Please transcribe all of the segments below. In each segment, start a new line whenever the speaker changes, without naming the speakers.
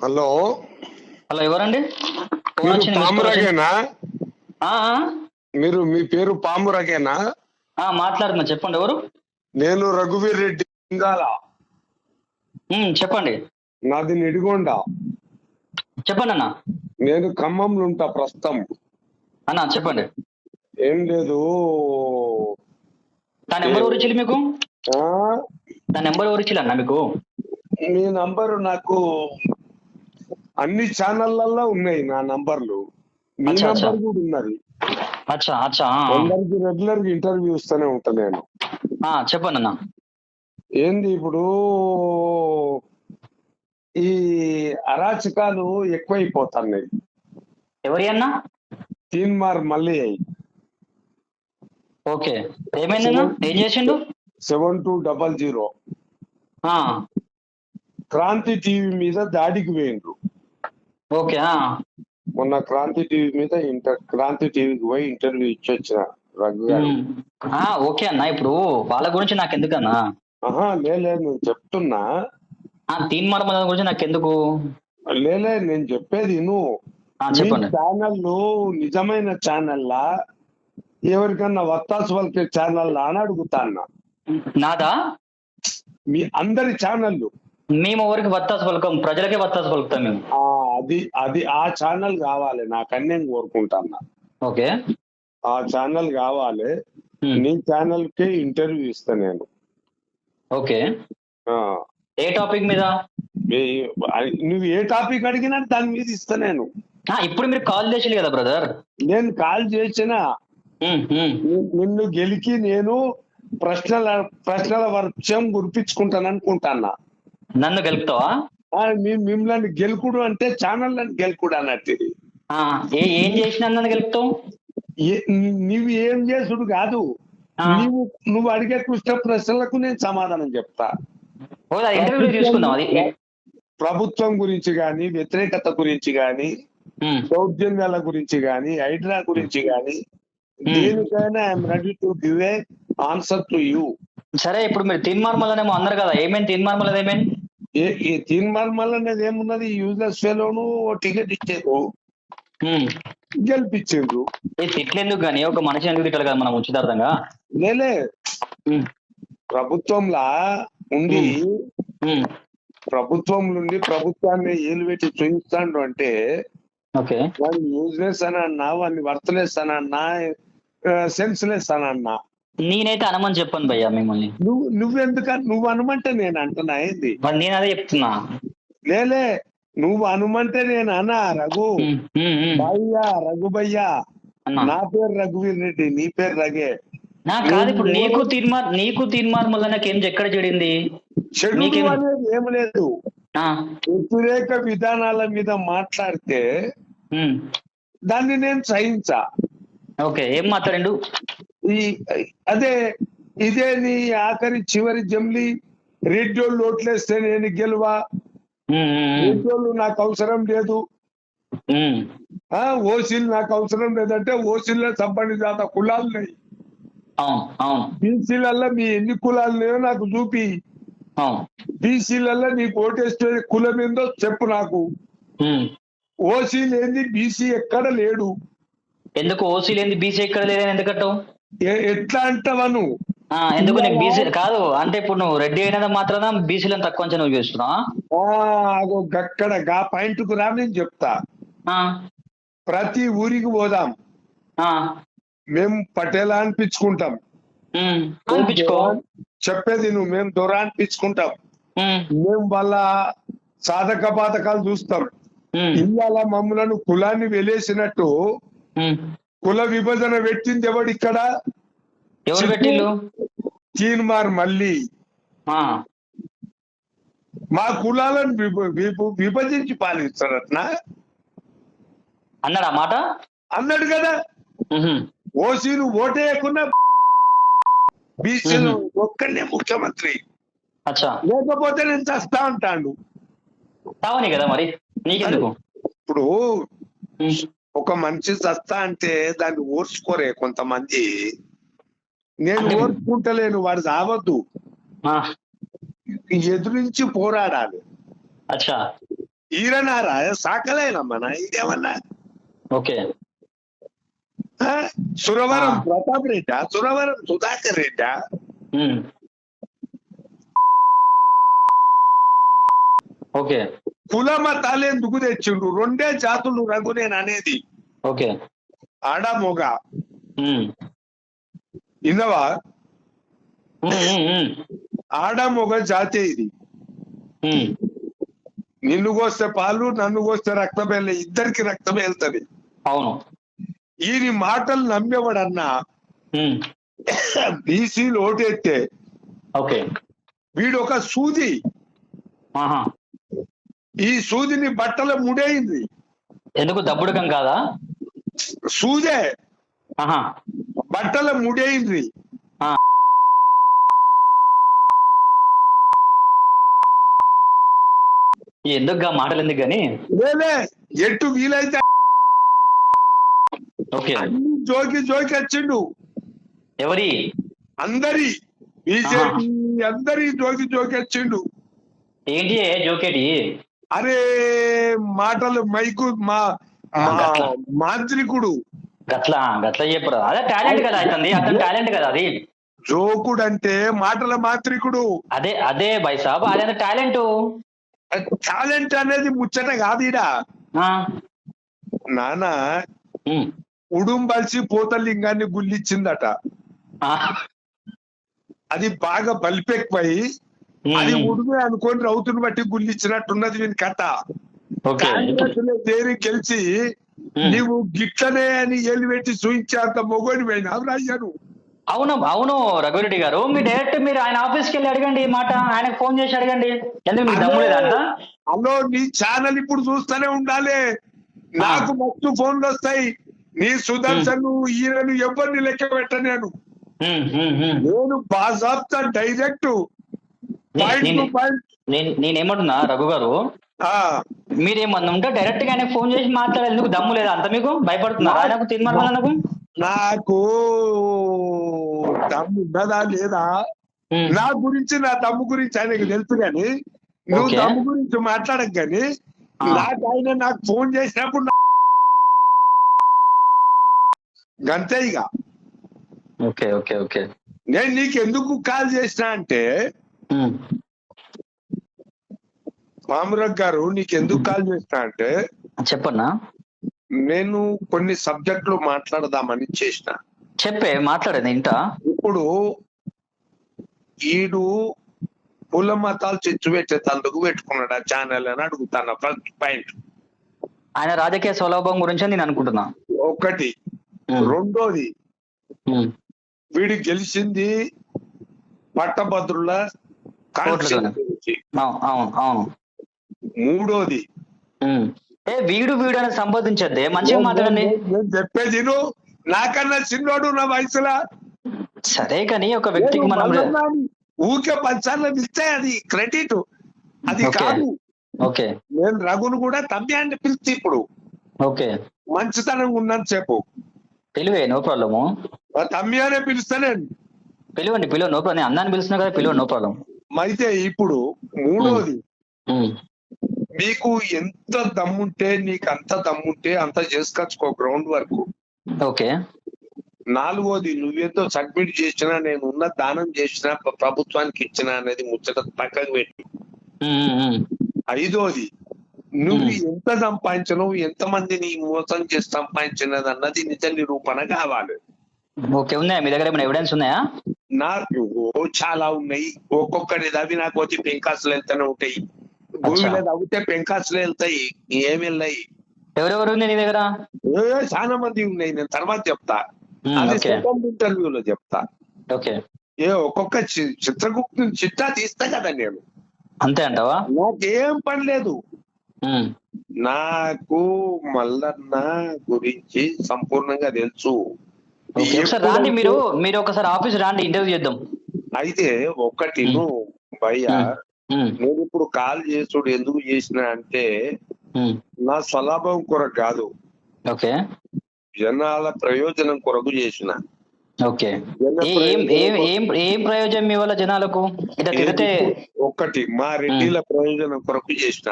Hello,
hello ఎవరండి? Phone
మీరు
వచ్చింది, మిస్ కాల్ వచ్చింది.
పామురగేనా?
ఆ, ఆ,
మీ పేరు పామురగేనా?
మాట్లాడుతున్నా, చెప్పండి ఎవరు?
నేను రఘువీర్ రెడ్డి సింగాల.
చెప్పండి.
నాది నిడిగొండ.
చెప్పండి అన్న.
నేను ఖమ్మంలో ఉంటా ప్రస్తుతం.
అన్న చెప్పండి.
ఏం లేదు.
నా నెంబర్ ఎవరు ఇచ్చిల్లు మీకు?
ఆ,
నా నెంబర్ ఎవరు ఇచ్చిల్లు అన్న మీకు?
మీ నంబరు నాకు అన్ని ఛానళ్లలో ఉన్నాయి. నా నంబర్లు, మీ
అచ్చా అచ్చా
నంబర్ కూడా ఉన్నది.
అచ్చా అచ్చా
అందరికి రెగ్యులర్ గా ఇంటర్వ్యూ ఇస్తూనే ఉంటా నేను.
చెప్పండి అన్న.
ఏంది ఇప్పుడు ఈ అరాచకాలు ఎక్కువైపోతున్నాయి.
ఎవరి అన్న?
తీన్మార్ మళ్ళీ
ఓకే, ఏమైందన్న? ఏం చేసిండు?
7200
ఆ,
క్రాంతి టీవీ మీద దాడికి వేయండు.
ఓకే.
మొన్న క్రాంతి టీవీ మీద క్రాంతి టీవీకి పోయి ఇంటర్వ్యూ ఇచ్చొచ్చిన రఘు గారు.
ఓకే అన్న, ఇప్పుడు వాళ్ళ గురించి నాకు ఎందుకన్నా?
లేదు నేను చెప్తున్నా.
తీన్మార్ మల్లన్న గురించి నాకు ఎందుకు?
లేలే, నేను చెప్పేది నువ్వు. మీ
చెప్పండి.
ఛానళ్ళు నిజమైన ఛానల్లా, ఎవరికన్నా వత్తాసు వాళ్ళకి ఛానల్లా అని అడుగుతా అన్నా.
నాదా?
మీ అందరి ఛానళ్ళు.
మేము ఎవరికి వత్తాసు పలుకం, ప్రజలకే వత్తాసు పలుకుతాం మేము.
అది ఆ ఛానల్ కావాలి నాకని నేను కోరుకుంటాన్నా.
ఓకే,
ఆ ఛానల్ కావాలి. నీ ఛానల్ కే ఇంటర్వ్యూ ఇస్తా నేను.
ఓకే, ఏ టాపిక్ మీద?
నువ్వు ఏ టాపిక్ అడిగినా దాని మీద ఇస్తా నేను.
ఇప్పుడు మీరు కాల్ చేసి కదా బ్రదర్?
నేను కాల్ చేసిన నిన్ను గెలికి నేను ప్రశ్నల వర్షం గురిపించుకుంటాను అనుకుంటానా.
నన్ను గెలుపుతావా?
మిమ్మల్ని గెలుకుడు అంటే ఛానల్ అని గెలుకుడు అన్నట్టు.
ఏం చేసినా నన్ను గెలుపుతావు?
నువ్వు ఏం చేసుడు కాదు, నువ్వు అడిగే కృష్ణ ప్రశ్నలకు నేను సమాధానం చెప్తా. ప్రభుత్వం గురించి గాని, వ్యతిరేకత గురించి గాని, దౌర్జన్యాల గురించి గాని, హైడ్రా గురించి గాని, దేనికైనా I'm ready to give a answer to you.
సరే, ఇప్పుడు మీరు తీన్మార్ మల్లనేమో అన్నారు కదా, ఏమేమి తీన్మార్ మల్లది ఏమేమి?
తీన్మార్ మల్ల అనేది ఏమున్నది? యూజ్లెస్ ఫెలోను టికెట్ ఇచ్చేరు, గెలిపించిండ్రు.
తిట్లేందుకు గానీ ఒక మనిషి ఎందుకు తిట్టాలి కదా మనం ఉచితార్థంగా?
లేలే, ప్రభుత్వంలా ఉండి ప్రభుత్వాన్ని ఏలు పెట్టి చూపిస్తాడు అంటే వాడిని యూజ్లెస్ అని అన్నా, వాడిని వర్త్లెస్ అని అన్నా, సెన్స్లెస్ అని అన్నా.
నేనైతే అనమని చెప్పాను భయ్యా మిమ్మల్ని.
నువ్వు అనుమంటే నేను అంటున్నా ఏంది?
నేను అదే చెప్తున్నా.
లేలే, నువ్వు అనుమంటే నేను అన్నా. రఘు భయ్యా, రఘు భయ్యా, నా పేరు రఘువీర్ రెడ్డి, నీ పేరు రఘే.
కాదు, ఇప్పుడు నీకు తీన్మార్ మల్లన్నకి ఏం ఎక్కడ చెడింది?
చెడు అనేది ఏం లేదు. వ్యతిరేక విధానాల మీద మాట్లాడితే దాన్ని నేను సహించా.
ఓకే, ఏం మాట్లాడండు?
ఇదే నీ ఆఖరి చివరి జమ్లీ. రెడ్డోళ్ళు ఓట్లేస్తే నేను గెలువా, రెడ్డోళ్ళు నాకు అవసరం లేదు, ఓసీలు నాకు అవసరం లేదంటే ఓసీల్లో సంపన్న జాత కులాలు ఉన్నాయి. బీసీలల్లో మీ ఎన్ని కులాలు లేవో నాకు చూపి. బీసీలలో నీకు ఓటేస్తే కులం ఏందో చెప్పు నాకు. ఓసీ లేని బీసీ ఎక్కడ లేడు.
ఎందుకు ఓసీ లేని బీసీ ఎక్కడ లేదని ఎందుకంటావు?
ఎట్లా అంటావను?
ఎందుకు నీకు బీసీ కాదు అంటే ఇప్పుడు నువ్వు రెడ్డి అయినది మాత్రాన బీసీలను తక్కువ అంచనా చేస్తున్నావు?
అక్కడ గా పాయింట్ కు రా, నేను చెప్తా. ప్రతి ఊరికి పోదాం, మేము పటేలా అనిపించుకుంటాం. చెప్పేది నువ్వు, మేము దొర అనిపించుకుంటాం. మేము వాళ్ళ సాధక బాధకాలు చూస్తాం. ఇవాళ మమ్మలను కులాన్ని వెలేసినట్టు కుల విభజన పెట్టింది ఎవడు ఇక్కడ?
ఎవరు పెట్టిల్లు?
తీన్మార్ మళ్ళీ మా కులాలను విభజించి పాలిస్తారట్నా
అన్నాడు. ఆ మాట
అన్నాడు కదా. ఓసీలు ఓటేయకున్నా బీసీలు ఒక్కడే ముఖ్యమంత్రి, లేకపోతే నేను చస్తా అంటాడు.
తావని కదా మరి నీకెందుకు?
ఇప్పుడు ఒక మనిషి చస్తా అంటే దాన్ని ఓర్చుకోరే కొంతమంది. నేను ఓర్చుకుంటలేను, వాడు చావద్దు, ఎదురించి పోరాడాలి. ఈరనారా సాకలేనమ్మా ఇదేమన్నా
ఓకే
సురవరం ప్రతాప్ రెడ్డా, సురవరం సుధాకర్ రెడ్డా?
ఓకే.
కుల మతాలు ఎందుకు తెచ్చిండు? రెండే జాతులు రఘునేన్ అనేది.
ఓకే.
ఆడ మొగ ఇన్నవా? ఆడ మొగ జాతే ఇది. నిన్ను కోస్తే పాలు, నన్ను కోస్తే రక్తం వెళ్ళే, ఇద్దరికి రక్తం వెళ్తది.
అవును.
ఈయన మాటలు నమ్మేవాడన్నా బీసీలు ఓటెత్తే
ఓకే
వీడు ఒక సూది, ఈ సూదిని బట్టల ముడైంది.
ఎందుకు దబ్బుడుకం కాదా?
సూదే బట్టల ముడైంది.
ఎందుకు మాటలు ఎందుకు గాని
లేలే ఎట్టు వీలైతే అన్ని జోకి జోకి వచ్చిండు.
ఎవరి
అందరి బీజేపీ అందరి జోకి జోకి వచ్చిండు.
ఏంటి జోకేటి?
అరే మాటలు మైకు మాంత్రికుడు
గట్లా గట్లా చెప్పరు. అదే టాలెంట్ కదా అవుతుంది, అతని టాలెంట్ కదా అది.
జోకుడు అంటే మాటల మాంత్రికుడు.
అదే అదే బై సాబ్, అదే టాలెంట్.
టాలెంట్ అనేది ముచ్చట కాదుడా నాన్న. ఉడుంబల్సి పోతలింగాన్ని గుల్లిచ్చిందట. అది బాగా బలిపెక్కువై అది ఉడుమే అనుకొని రౌతుని బట్టి గుల్లిచ్చినట్టున్నది వీని కథ. కాంగ్రెస్ లో చేరి గెలిచి నీవు గిట్లనే అని ఏళ్ళు పెట్టి చూయించే అంత మొగోని పోయినావు అయ్యాను.
అవును అవును రఘురెడ్డి గారు, మీరు డైరెక్ట్ మీరు ఆయన ఆఫీస్కి వెళ్ళి అడగండి ఈ మాట, ఆయనకు ఫోన్ చేసి అడగండి. ఎందుకు మీకు దమ్ము లేదంట?
హలో, నీ ఛానల్ ఇప్పుడు చూస్తూనే ఉండాలి. నాకు మస్తు ఫోన్లు వస్తాయి. నీ సుదర్శన్ ఈయనను ఎవరిని లెక్క పెట్టనేను. నేను బాజాబ్తా డైరెక్ట్
నేనేమంటున్నా రఘు గారు, మీరేమన్నా ఉంటే డైరెక్ట్ గా ఆయనకు ఫోన్ చేసి మాట్లాడాలి. ఎందుకు దమ్ము లేదా అంత? మీకు భయపడుతున్నారు ఆయనకు తిన్మార్కు?
నాకు దమ్ము ఉన్నదా లేదా? నా గురించి నా దమ్ము గురించి ఆయనకు తెలుసు గాని నువ్వు దమ్ము గురించి మాట్లాడకు గాని నాకు ఆయన నాకు ఫోన్ చేసినప్పుడు గంతే ఇక.
Okay okay okay.
నేను నీకు ఎందుకు కాల్ చేసినా అంటే, మామూరగ్ గారు నీకు ఎందుకు కాల్ చేసినా అంటే
చెప్పన్నా,
నేను కొన్ని సబ్జెక్టులు మాట్లాడదామని చేసిన.
చెప్పే మాట్లాడేది ఇంటా.
ఇప్పుడు ఈడు కుల మతాలు చిచ్చు పెట్టేందుకు పెట్టుకున్నాడు ఆ ఛానల్ అని అడుగుతాను. ఫస్ట్ పాయింట్,
ఆయన రాజకీయ స్వలాభం గురించి నేను అనుకుంటున్నా.
ఒకటి. రెండోది, వీడు గెలిచింది పట్టభద్రుల కాన్స్టిట్యూన్సీ. మూడోది,
వీడు వీడు అని సంబోధించద్దే, మంచిగా మాట్లాడండి.
నేను చెప్పేది నాకన్నా చిన్నోడు నా వయసులా.
సరే కానీ ఒక వ్యక్తికి మనం
ఊరికే పంచాలను పిలిస్తే అది క్రెడిట్, అది కాదు.
ఓకే,
నేను రఘును కూడా తమ్మి అంటే పిలిచి ఇప్పుడు
ఓకే
మంచితనంగా ఉన్నాను చెప్పు,
పిలువే, నో ప్రాబ్లము.
తమ్మి అనే పిలుస్తానే.
పిలువండి, పిలువ, నో ప్రాబ్లం. అన్నాన్ని పిలుస్తున్నా కదా, పిలువ, నో ప్రాబ్లం.
అయితే ఇప్పుడు మూడోది, మీకు ఎంత దమ్ముంటే నీకు అంత దమ్ముంటే అంత చేసుకొచ్చుకో గ్రౌండ్ వర్క్.
ఓకే.
నాలుగోది, నువ్వేంతో సబ్మిట్ చేసినా, నేను ఉన్న దానం చేసినా, ప్రభుత్వానికి ఇచ్చినా అనేది ముచ్చట పక్కకు పెట్టి. ఐదోది, నువ్వు ఎంత సంపాదించినవు, ఎంత మందిని మోసం చేసి సంపాదించినది అన్నది నిజ నిరూపణ కావాలి.
ఓకే, ఉన్నాయా మీ దగ్గర ఏమైనా ఎవిడెన్స్ ఉన్నాయా?
నాకు చాలా ఉన్నాయి. ఒక్కొక్కటి అవి నాకు వచ్చి పెంకాసులు వెళ్తూనే ఉంటాయి. భూమిలో తవ్వితే పెంకాసులు వెళ్తాయి, ఏమి వెళ్ళాయి.
ఎవరెవరు ఉంది నీ దగ్గర?
చాలా మంది ఉన్నాయి, నేను తర్వాత చెప్తా. అది సెకండ్ ఇంటర్వ్యూలో చెప్తా.
ఓకే.
ఒక్కొక్క చిత్రగుప్తు చిట్టా తీస్తా కదా నేను.
అంతే అంటావా?
నాకేం పని లేదు. నాకు మల్లన్న గురించి సంపూర్ణంగా తెలుసు.
రాండి, మీరు ఒకసారి ఆఫీస్ రాండి, ఇంటర్వ్యూ చేద్దాం.
అయితే ఒకటి భయ్యా, నేను ఇప్పుడు కాల్ చేసుడు ఎందుకు చేసిన అంటే నా స్వలాభం కొరకు కాదు,
ఓకే,
జనాల ప్రయోజనం కొరకు చేసిన.
ఓకే, ఏం ప్రయోజనం మీ వల్ల జనాలకు?
ఒకటి, మా రెడ్డిల ప్రయోజనం కొరకు చేసిన.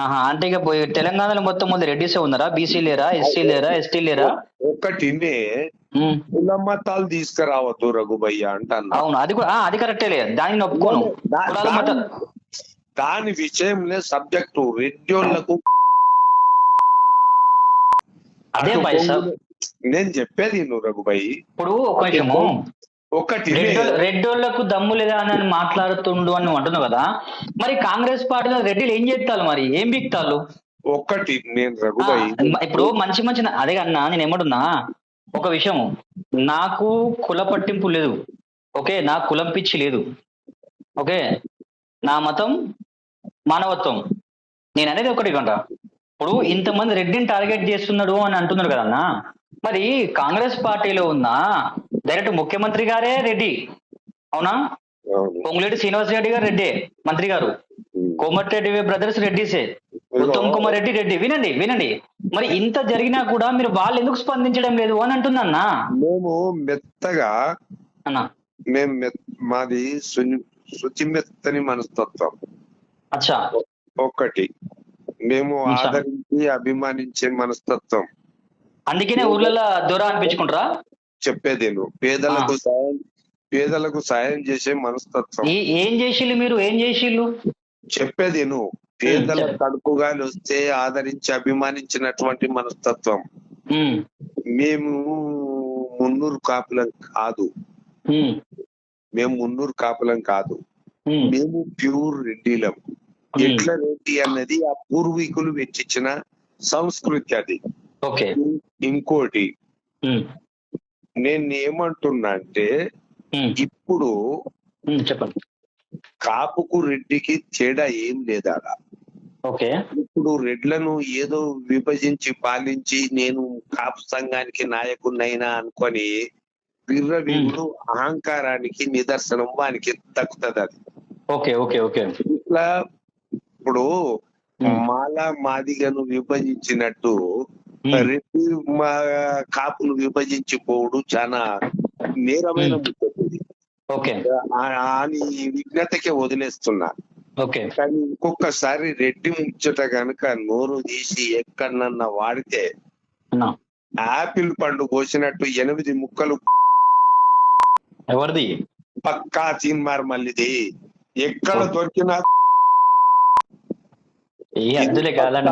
ఆహా, అంటే ఇక తెలంగాణలో మొత్తం ముందు రెడ్డిసే ఉన్నారా? బీసీ లేరా? ఎస్సీ లేరా? ఎస్టీ లేరా?
ఒక్కటినే కుల మతాలు తీసుకురావద్దు రఘుబయ్య అంటాను.
అవును, అది కూడా అది కరెక్టే. దాన్ని ఒప్పుకోను.
దాని విషయంలో సబ్జెక్టు రెడ్డిోళ్లకు
అదే బాయ్ సార్
నేను చెప్పేది నువ్వు రఘుబాయి.
ఇప్పుడు ఒక నిమిషము,
ఒకటి
రెడ్డోళ్లకు దమ్ము లేదా అని మాట్లాడుతుండు అని అంటున్నావు కదా, మరి కాంగ్రెస్ పార్టీలో రెడ్డిలు ఏం చేస్తారు? మరి ఏం బిక్తాళ్ళు?
ఒక్కటి నేను రఘుబాయి
ఇప్పుడు మంచి మంచి అదే అన్నా, నేను ఏమంటున్నా ఒక విషయం, నాకు కుల పట్టింపు లేదు, ఓకే, నా కులం పిచ్చి లేదు, ఓకే, నా మతం మానవత్వం. నేను అనేది ఒకటి గంట. ఇప్పుడు ఇంతమంది రెడ్డిని టార్గెట్ చేస్తున్నాడు అని అంటున్నారు కదన్నా, మరి కాంగ్రెస్ పార్టీలో ఉన్న డైరెక్ట్ ముఖ్యమంత్రి గారే రెడ్డి, అవునా? పొంగులేటి శ్రీనివాస్ రెడ్డి గారు రెడ్డి మంత్రి గారు, కోమటిరెడ్డి బ్రదర్స్ రెడ్డిసే, ఉత్తమ్ కుమార్ రెడ్డి రెడ్డి. వినండి వినండి, మరి ఇంత జరిగినా కూడా మీరు వాళ్ళు ఎందుకు స్పందించడం లేదు అని అంటున్నా.
మేము మెత్తగా
అన్నా,
మాది శుచి మెత్తని మనస్తత్వం.
అచ్చా,
ఒక్కటి మేము ఆదరించి అభిమానించే మనస్తత్వం.
అందుకనే ఊర్లలో దొర అనిపించుకుంటారా? చెప్పేది
పేదలకు సాయం చేసే మనస్తత్వం.
ఏం చేసిళ్ళు మీరు? ఏం చేసిళ్ళు
చెప్పేది పేదల కడుపుగాలి వస్తే ఆదరించి అభిమానించినటువంటి మనస్తత్వం. మేము మున్నూరు కాపులం కాదు, మేము ప్యూర్ రెడ్డిలం. ఎట్ల రెడ్డి అన్నది ఆ పూర్వీకులు వెచ్చిచ్చిన సంస్కృతి అది. ఇంకోటి నేను ఏమంటున్నా అంటే, ఇప్పుడు
చెప్పండి,
కాపుకు రెడ్డికి తేడా ఏం లేదా? ఇప్పుడు రెడ్లను ఏదో విభజించి పాలించి నేను కాపు సంఘానికి నాయకుడినైనా అనుకొని బిర్రవీరుడు అహంకారానికి నిదర్శనం వానికి దక్కుతుంది. అది ఇట్లా ఇప్పుడు మాల మాదిగను విభజించినట్టు రెడ్డి కాపును విభజించిపోవడు చాలా నేరమైన ముచ్చటి అని విజ్ఞతకే వదిలేస్తున్నా. కానీ ఇంకొకసారి రెడ్డి ముచ్చట గనుక నోరు తీసి ఎక్కడన్నా వాడితే ఆపిల్ పండు కోసినట్టు 8 ముక్కలు
ఎవరిది
పక్కా తీన్మార్ మళ్ళీది ఎక్కడ దొరికినా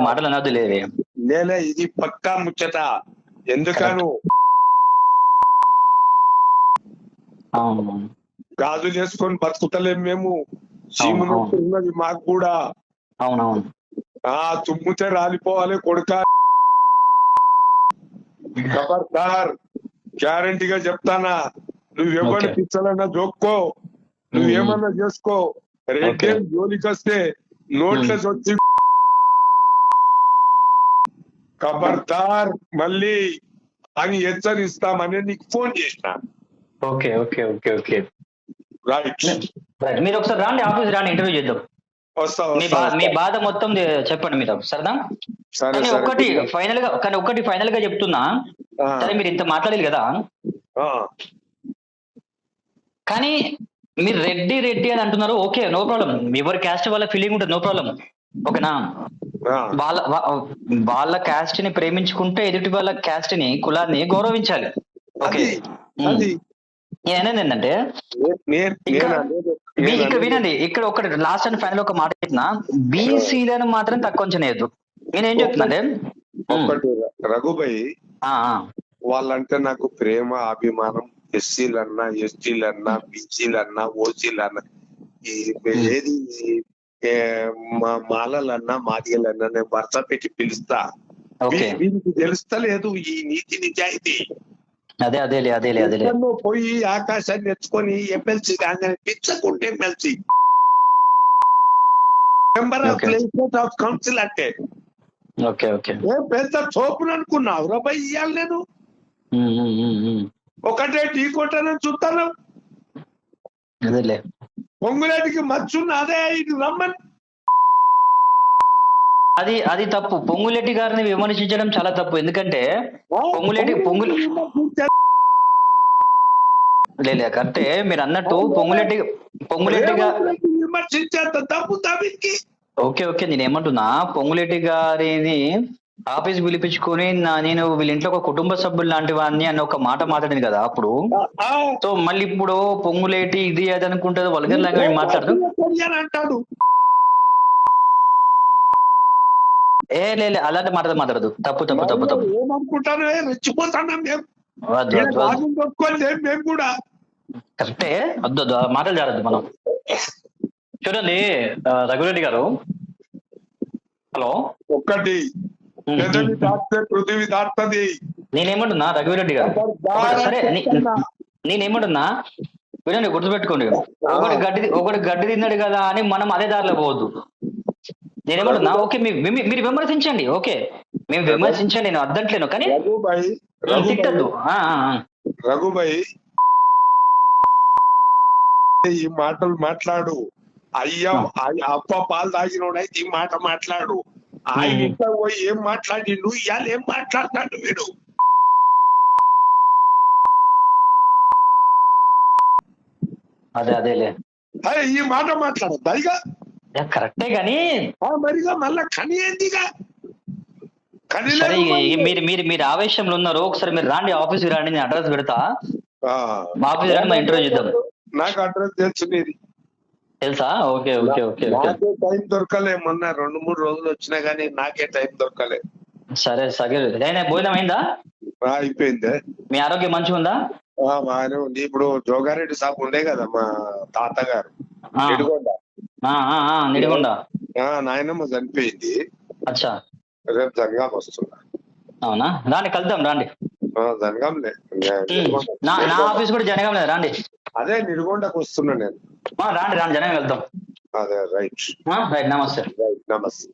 మాటలు అనొద్దు
లేలే, ఇది పక్కా ముచ్చట. ఎందుకను గాజులు వేసుకొని బతుకుతలేం మేము, సీమును ఉన్నది మాకు కూడా.
అవునవును,
తుమ్ముతే రాలిపోవాలి కొడుక. ఖబర్దార్, గ్యారంటీగా చెప్తానా, నువ్వెవరిని పిచ్చలన్నా జోక్కో, నువ్వేమన్నా చేసుకో, రెడ్డి జోలికి వస్తే నోట్లెస్ వచ్చి ఖబర్దార్ మళ్ళీ అని హెచ్చరిస్తామని నీకు ఫోన్ చేసిన. రైట్,
మీరు ఒకసారి రాండి, ఆఫీస్ రాండి, ఇంటర్వ్యూ చేద్దాం. మీ బాధ మొత్తం చెప్పండి మీరు సరదా. ఒకటి ఫైనల్ గా చెప్తున్నా, సరే మీరు ఇంత మాట్లాడాలి కదా, కానీ మీరు రెడ్డి రెడ్డి అని అంటున్నారు, ఓకే, నో ప్రాబ్లం. ఎవరి క్యాస్ట్ వాళ్ళ ఫీలింగ్ ఉంటుంది, నో ప్రాబ్లం, ఓకేనా? వాళ్ళ క్యాస్ట్ ని ప్రేమించుకుంటే ఎదుటి వాళ్ళ క్యాస్ట్ ని, కులాన్ని గౌరవించాలి, ఓకే. నేనేది ఏంటంటే, ఇక్కడ వినండి, ఇక్కడ ఒకటి లాస్ట్ అండ్ ఫైనల్ ఒక మాట చెప్తున్నా, బీసీలను మాత్రం తక్కువ అంచనేయద్దు. నేనేం చెప్తున్నానంటే,
రఘుబాయి వాళ్ళంటే నాకు ప్రేమ అభిమానం. ఎస్సీలన్నా, ఎస్టీలన్నా, బీసీలన్నా, ఓసీలన్నా, ఏది మాలలన్నా, మాదిగలన్నా నేను భర్త పెట్టి పిలుస్తా. వీరికి తెలుస్తలేదు ఈ నీతి నిజాయితీ. పోయి ఆకాశాన్ని ఎత్తుకొని ఎమ్మెల్సీ పిచ్చకుంటే MLC member of legislative council అంటే పెద్ద చోపును అనుకున్నావు రూపాయి ఇయ్యాలి. నేను ఒకటే టీ కొట్టానని చూస్తాను. పొంగులేటికి మచ్చున్న అదే ఇది రమ్మని.
అది తప్పు. పొంగులేటి గారిని విమర్శించడం చాలా తప్పు. ఎందుకంటే పొంగులేటి కరెక్టే మీరు అన్నట్టు పొంగులేటి విమర్శించేంత తప్పు తప్పించి ఓకే ఓకే, నేను ఏమంటున్నా, పొంగులేటి గారిని ఆఫీస్ పిలిపించుకొని నేను వీళ్ళ ఇంట్లో ఒక కుటుంబ సభ్యులు లాంటి వాడిని అని ఒక మాట మాట్లాడింది కదా అప్పుడు. సో మళ్ళీ ఇప్పుడు పొంగులేటి ఇది అది అనుకుంటుంది, వల్గర్ లాంగ్వేజ్ మాట్లాడదు.
అంటాడు
లే అలాంటి మాట మాట్లాడదు. తప్పు తప్పు తప్పు తప్పు.
ఏమనుకుంటాను, రెచ్చిపోతున్నాం మేము.
వద్దు వద్దు వద్దు.
రాజు తప్పుకోలేదు మేము కూడా.
కరెక్టే, వద్దు వద్దు, మాటలు జారద్దు మనం. చూడండి రఘురెడ్డి గారు, హలో.
ఒక్కటి పెదవి దాటితే పృథివీ దాటుతుంది.
నేనేమంటున్నా రఘురెడ్డి గారు, సరే నేనేమంటున్నా వినండి, గుర్తుపెట్టుకోండి. ఒకటి గడ్డి తిన్నాడు కదా అని మనం అదే దారిలో పోవద్దు. నేనేమంటున్నా, ఓకే మీరు విమర్శించండి, ఓకే మేము విమర్శించండి, నేను అర్థంట్లేను, కానీ తిట్టద్దు.
రఘుబాయ్ ఈ మాటలు మాట్లాడు. అయ్యా అప్ప పాలు తాగినోడైతే ఈ మాట మాట్లాడు. ఆయన ఇంట్లో పోయి ఏం మాట్లాడిండు, ఇవాళ ఏం మాట్లాడతాడు వీడు.
అదేలే
ఈ మాట మాట్లాడద్దు ఇక.
కరెక్టే గాని
మరిగా మళ్ళా కని ఏందిగా
సరే, మీరు ఆవేశంలో ఉన్నారు. ఒకసారి మీరు రాండి, ఆఫీస్కి రాండి, నేను అడ్రస్ పెడతా. మా ఆఫీస్ రాండి, మా ఇంటర్వ్యూ చేద్దాం.
నాకు అడ్రస్ తెలుసు మీది
తెలుసా? Okay okay okay okay.
Time దొరకలే, మొన్న 2-3 రోజులు వచ్చినా గానీ నాకే టైం దొరకలే.
సరే సరే, భోజనం అయిందా?
అయిపోయింది.
మీ ఆరోగ్యం మంచిగా ఉందా?
బాగానే ఉంది. ఇప్పుడు జోగారెడ్డి సాబ్ ఉండే కదా మా తాతగారు,
నిడిగొండ,
నాయనమ్మ చనిపోయింది.
అచ్చా,
రేపు జనగాం వస్తున్నా.
అవునా, రాండి కలుద్దాం, రాండి.
జనగాంలే,
నా ఆఫీస్ కూడా జనగాంలే, రాండి.
అదే నిడిగొండకు వస్తున్నా నేను.
రాండి జనగాం వెళ్తాం.
అదే రైట్.
రైట్, నమస్తే.
రైట్, నమస్తే.